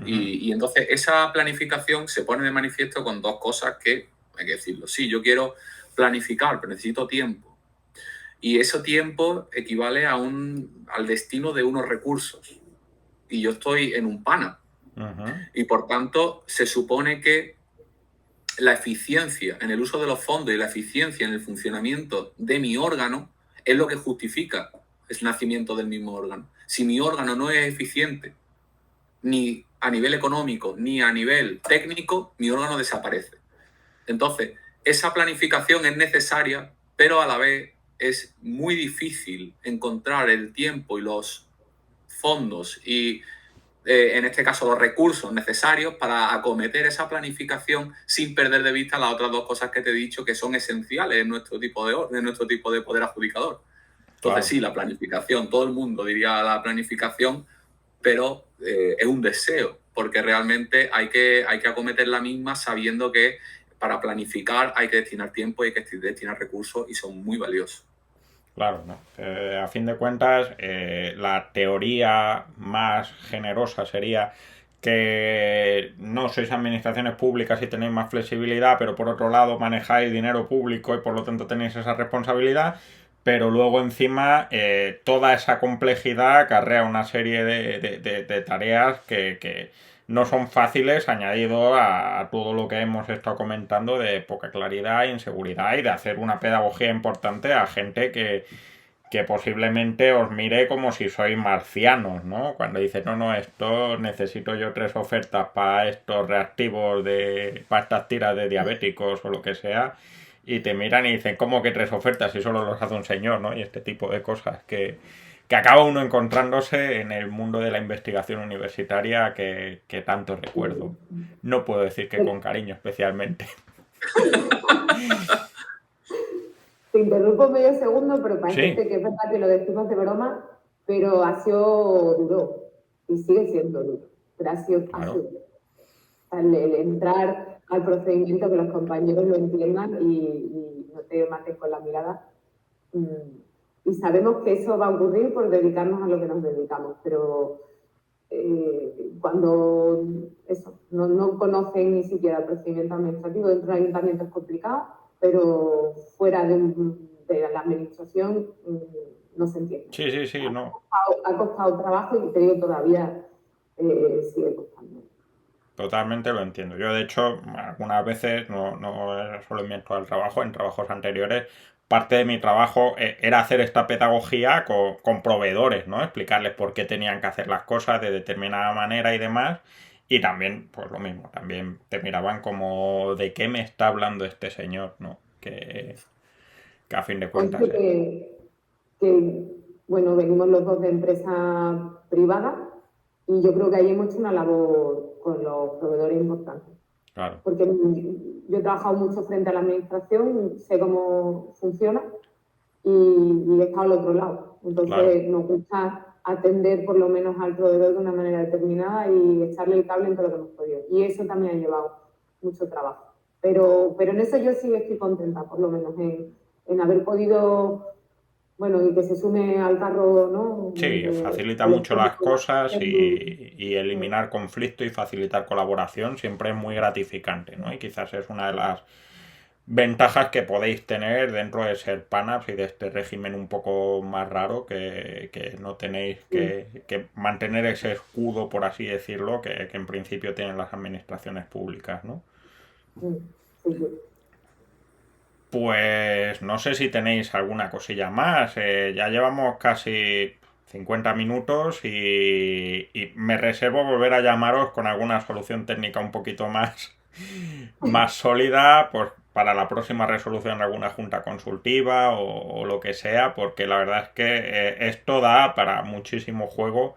Speaker 4: Y entonces esa planificación se pone de manifiesto con 2 cosas que hay que decirlo. Sí, yo quiero planificar, pero necesito tiempo. Y ese tiempo equivale al destino de unos recursos. Y yo estoy en un PANA. Y por tanto, se supone que la eficiencia en el uso de los fondos y la eficiencia en el funcionamiento de mi órgano es lo que justifica el nacimiento del mismo órgano. Si mi órgano no es eficiente, ni a nivel económico, ni a nivel técnico, mi órgano desaparece. Entonces, esa planificación es necesaria, pero a la vez es muy difícil encontrar el tiempo y los fondos y, en este caso, los recursos necesarios para acometer esa planificación sin perder de vista las otras 2 cosas que te he dicho que son esenciales en nuestro tipo de poder adjudicador. Entonces, sí, la planificación, todo el mundo diría la planificación, pero es un deseo, porque realmente hay que acometer la misma sabiendo que para planificar hay que destinar tiempo, hay que destinar recursos y son muy valiosos.
Speaker 2: Claro, ¿no? A fin de cuentas, la teoría más generosa sería que no sois administraciones públicas y tenéis más flexibilidad, pero por otro lado manejáis dinero público y por lo tanto tenéis esa responsabilidad, pero luego encima toda esa complejidad acarrea una serie de tareas que no son fáciles, añadido a todo lo que hemos estado comentando de poca claridad, inseguridad y de hacer una pedagogía importante a gente que posiblemente os mire como si sois marcianos, ¿no? Cuando dice, no, esto necesito yo 3 ofertas para estos reactivos, para estas tiras de diabéticos o lo que sea, y te miran y dicen, ¿cómo que 3 ofertas si solo los hace un señor, ¿no? Y este tipo de cosas que acaba uno encontrándose en el mundo de la investigación universitaria que tanto recuerdo. No puedo decir que con cariño especialmente.
Speaker 3: Te interrumpo medio segundo, pero parece
Speaker 2: Sí.
Speaker 3: que es verdad que lo decimos de broma, pero ha sido duro y sigue siendo duro. Pero ha sido duro. El entrar al procedimiento, que los compañeros lo entiendan y no te mates con la mirada. Y sabemos que eso va a ocurrir por dedicarnos a lo que nos dedicamos, pero cuando eso, no conocen ni siquiera el procedimiento administrativo, dentro del ayuntamiento es complicado, pero fuera de la administración no se entiende.
Speaker 2: Sí, no.
Speaker 3: Ha costado trabajo y te digo, todavía sigue costando.
Speaker 2: Totalmente lo entiendo. Yo, de hecho, algunas veces, no solo en mi actual trabajo, en trabajos anteriores, parte de mi trabajo era hacer esta pedagogía con proveedores, ¿no? Explicarles por qué tenían que hacer las cosas de determinada manera y demás. Y también, pues lo mismo, también te miraban como, ¿de qué me está hablando este señor, ¿no? Que a fin de cuentas...
Speaker 3: Bueno, venimos los dos de empresa privada y yo creo que ahí hemos hecho una labor con los proveedores importantes.
Speaker 2: Claro.
Speaker 3: Porque yo he trabajado mucho frente a la administración, sé cómo funciona y he estado al otro lado. Entonces nos gusta atender por lo menos al proveedor de una manera determinada y echarle el cable en todo lo que hemos podido. Y eso también ha llevado mucho trabajo. Pero en eso yo sí estoy contenta, por lo menos, en haber podido... Bueno, y que se sume al carro, ¿no?
Speaker 2: Sí, facilita mucho las cosas y eliminar conflicto y facilitar colaboración siempre es muy gratificante, ¿no? Y quizás es una de las ventajas que podéis tener dentro de ser PANAPS y de este régimen un poco más raro que no tenéis que mantener ese escudo, por así decirlo, que en principio tienen las administraciones públicas, ¿no?
Speaker 3: Sí.
Speaker 2: Pues no sé si tenéis alguna cosilla más. Ya llevamos casi 50 minutos y me reservo volver a llamaros con alguna solución técnica un poquito más sólida, pues para la próxima resolución de alguna junta consultiva o lo que sea, porque la verdad es que esto da para muchísimo juego.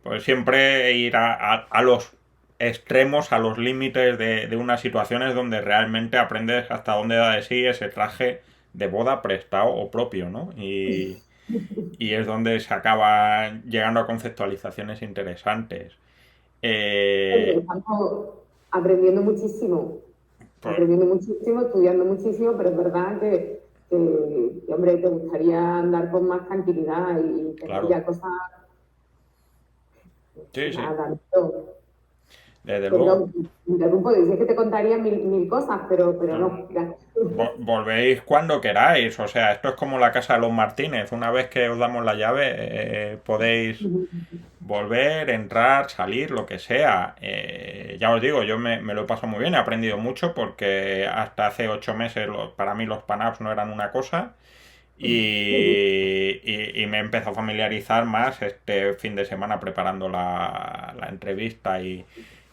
Speaker 2: Pues siempre ir a los extremos, a los límites de unas situaciones donde realmente aprendes hasta dónde da de sí ese traje de boda prestado o propio, ¿no? Y es donde se acaba llegando a conceptualizaciones interesantes.
Speaker 3: Estamos aprendiendo muchísimo, estudiando muchísimo, pero es verdad que hombre, te gustaría andar con más tranquilidad y tener ya cosas...
Speaker 2: Sí. Desde
Speaker 3: luego. Interrumpo, dices que te contaría mil cosas, pero no.
Speaker 2: Volvéis cuando queráis, o sea, esto es como la casa de los Martínez. Una vez que os damos la llave, podéis volver, entrar, salir, lo que sea. Ya os digo, yo me lo he pasado muy bien, he aprendido mucho porque hasta hace 8 meses para mí los PANAPS no eran una cosa. Y me he empezado a familiarizar más este fin de semana preparando la entrevista y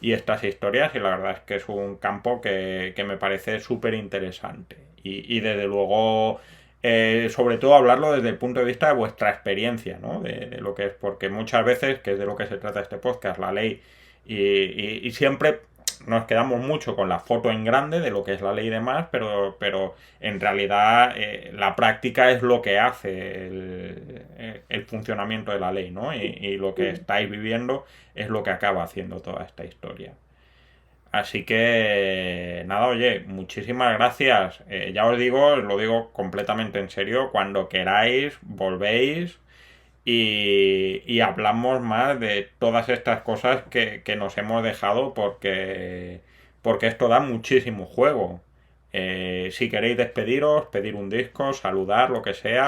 Speaker 2: estas historias, y la verdad es que es un campo que me parece súper interesante y desde luego sobre todo hablarlo desde el punto de vista de vuestra experiencia, ¿no? De lo que es, porque muchas veces, que es de lo que se trata este podcast, la ley, y siempre nos quedamos mucho con la foto en grande de lo que es la ley y demás, pero en realidad la práctica es lo que hace el funcionamiento de la ley, ¿no? Y lo que estáis viviendo es lo que acaba haciendo toda esta historia. Así que nada, oye, muchísimas gracias. Ya os digo, lo digo completamente en serio, cuando queráis, volvéis y hablamos más de todas estas cosas que nos hemos dejado porque esto da muchísimo juego. Si queréis despediros, pedir un disco, saludar, lo que sea.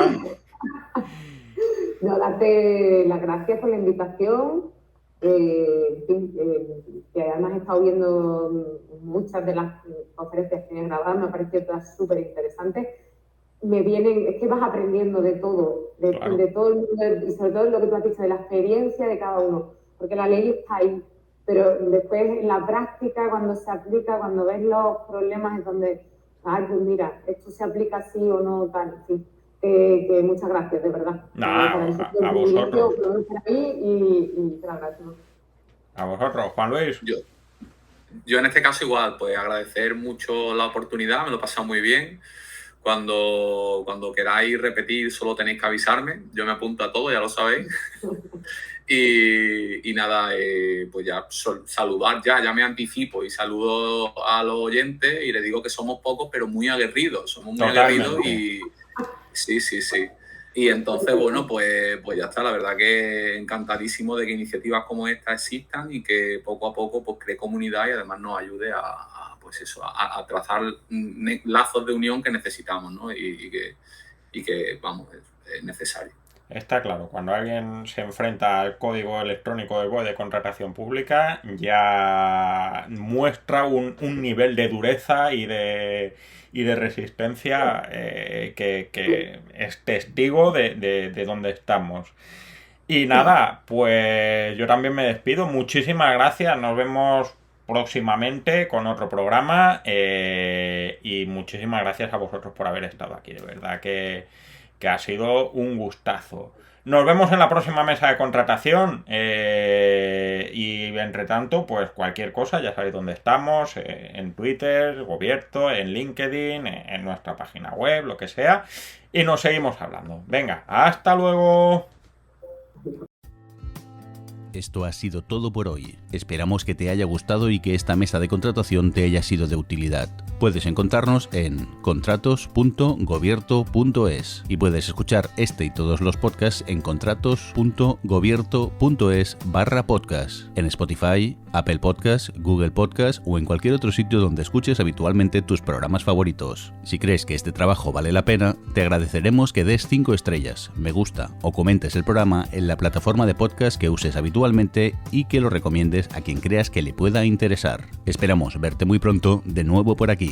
Speaker 3: No, darte las gracias por la invitación. Que además he estado viendo muchas de las conferencias que he grabado, me ha parecido todas súper interesantes. Es que vas aprendiendo de todo,
Speaker 2: Claro.
Speaker 3: de todo el mundo, y sobre todo lo que tú has dicho, de la experiencia de cada uno, porque la ley está ahí, pero después en la práctica, cuando se aplica, cuando ves los problemas, es donde, ay, pues mira, esto se aplica así o no, tal, en fin. Que muchas gracias, de verdad.
Speaker 2: Nada, a vosotros.
Speaker 3: Para mí y te lo agradezco.
Speaker 2: A vosotros, Juan Luis.
Speaker 4: Yo en este caso igual, pues agradecer mucho la oportunidad, me lo he pasado muy bien. Cuando queráis repetir, solo tenéis que avisarme. Yo me apunto a todo, ya lo sabéis. Y nada, pues ya saludar, ya me anticipo y saludo a los oyentes y les digo que somos pocos, pero muy aguerridos. Somos muy aguerridos y sí. Y entonces, bueno, pues ya está. La verdad que encantadísimo de que iniciativas como esta existan y que poco a poco pues cree comunidad y además nos ayude a trazar lazos de unión que necesitamos, ¿no? Y que vamos, es necesario.
Speaker 2: Está claro, cuando alguien se enfrenta al código electrónico del BOE de contratación pública ya muestra un nivel de dureza y de resistencia que es testigo de dónde estamos. Y nada, pues yo también me despido. Muchísimas gracias, nos vemos próximamente con otro programa y muchísimas gracias a vosotros por haber estado aquí, de verdad que ha sido un gustazo. Nos vemos en la próxima mesa de contratación y entre tanto, pues cualquier cosa, ya sabéis dónde estamos, en Twitter, Gobierto, en LinkedIn, en nuestra página web, lo que sea, y nos seguimos hablando. Venga, hasta luego.
Speaker 1: Esto ha sido todo por hoy. Esperamos que te haya gustado y que esta mesa de contratación te haya sido de utilidad. Puedes encontrarnos en contratos.gobierto.es y puedes escuchar este y todos los podcasts en contratos.gobierto.es/podcast, en Spotify, Apple Podcasts, Google Podcasts o en cualquier otro sitio donde escuches habitualmente tus programas favoritos. Si crees que este trabajo vale la pena, te agradeceremos que des 5 estrellas, me gusta o comentes el programa en la plataforma de podcast que uses habitualmente y que lo recomiendes a quien creas que le pueda interesar. Esperamos verte muy pronto de nuevo por aquí.